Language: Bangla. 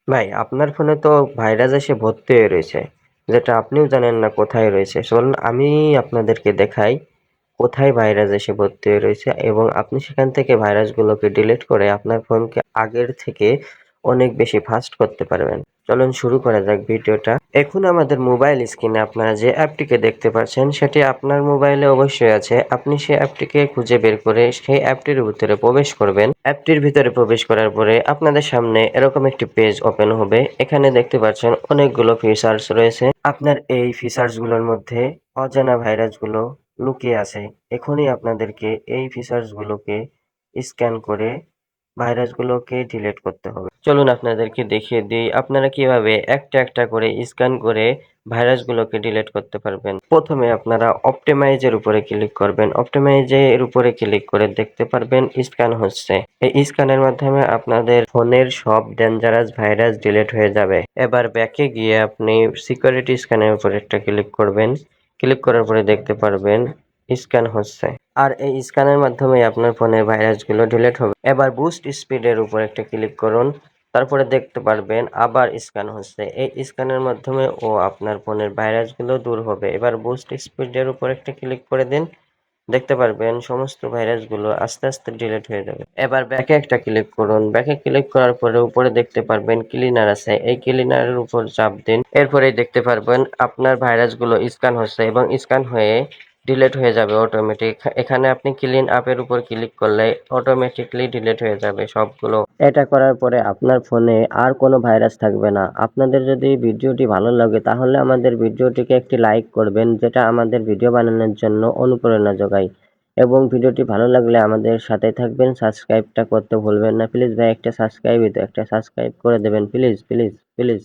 ভাই আপনার ফোনে তো ভাইরাস এসে ভর্তি হয়ে রয়েছে, যেটা আপনিও জানেন না কোথায় রয়েছে। চলুন আমি আপনাদেরকে দেখাই কোথায় ভাইরাস এসে ভর্তি হয়ে রয়েছে, এবং আপনি সেখান থেকে ভাইরাসগুলোকে ডিলিট করে আপনার ফোনকে আগের থেকে অনেক বেশি ফাস্ট করতে পারবেন। চলুন শুরু করা যাক ভিডিওটা। এখন আমাদের মোবাইল স্ক্রিনে আপনারা যে অ্যাপটিকে দেখতে পাচ্ছেন সেটি আপনার মোবাইলে অবশ্যই আছে। আপনি সেই অ্যাপটিকে খুঁজে বের করে সেই অ্যাপটির ভিতরে প্রবেশ করবেন। অ্যাপটির ভিতরে প্রবেশ করার পরে আপনাদের সামনে এরকম একটি পেজ ওপেন হবে। এখানে দেখতে পাচ্ছেন অনেকগুলো ফিচার্স রয়েছে। আপনার এই ফিচার্সগুলোর মধ্যে অজানা ভাইরাসগুলো লুকিয়ে আছে। এখনই আপনাদেরকে এই ফিচার্সগুলোকে স্ক্যান করে ভাইরাসগুলোকে ডিলিট করতে হবে। চলুন আপনাদেরকে দেখিয়ে দিই আপনারা কিভাবে একটা একটা করে স্ক্যান করে ভাইরাসগুলোকে ডিলিট করতে পারবেন। প্রথমে আপনারা অপটিমাইজের উপরে ক্লিক করবেন। অপটিমাইজের উপরে ক্লিক করে দেখতে পারবেন স্ক্যান হচ্ছে। এই স্ক্যানের মাধ্যমে আপনাদের ফোনের সব ডেঞ্জারাস ভাইরাস ডিলিট হয়ে যাবে। এবার ব্যাকে গিয়ে আপনি সিকিউরিটি স্ক্যানের উপরে একটা ক্লিক করবেন। ক্লিক করার পরে দেখতে পারবেন স্ক্যান হচ্ছে, আর এই স্ক্যানের মাধ্যমে আপনার ফোনের ভাইরাসগুলো ডিলিট হবে। এবার বুস্ট স্পিডের উপর একটা ক্লিক করুন, তারপরে দেখতে পারবেন আবার স্ক্যান হচ্ছে। এই স্ক্যানের মাধ্যমে আপনার ফোনের ভাইরাসগুলো দূর হবে। এবার বুস্ট স্পিডের উপর একটা ক্লিক করে দিন, দেখতে পারবেন সমস্ত ভাইরাসগুলো আস্তে আস্তে ডিলিট হয়ে যাবে। এবার ব্যাকে একটা ক্লিক করুন। ব্যাকে ক্লিক করার পরে উপরে দেখতে পারবেন ক্লিনার আছে, এই ক্লিনারের উপর চাপ দিন। এরপরেই দেখতে পারবেন আপনার ভাইরাসগুলো স্ক্যান হচ্ছে এবং স্ক্যান হয়ে ডিলিট হয়ে যাবে অটোমেটিক। এখানে আপনি ক্লিন আপের উপর ক্লিক করলে অটোমেটিকলি ডিলিট হয়ে যাবে সবগুলো। এটা করার পরে আপনার ফোনে আর কোনো ভাইরাস থাকবে না। আপনাদের যদি ভিডিওটি ভালো লাগে তাহলে আমাদের ভিডিওটিকে একটি লাইক করবেন, যেটা আমাদের ভিডিও বানানোর জন্য অনুপ্রেরণা যোগায়। এবং ভিডিওটি ভালো লাগলে আমাদের সাথে থাকবেন, সাবস্ক্রাইবটা করতে ভুলবেন না। প্লিজ ভাই একটা সাবস্ক্রাইব করে দেবেন, প্লিজ প্লিজ প্লিজ।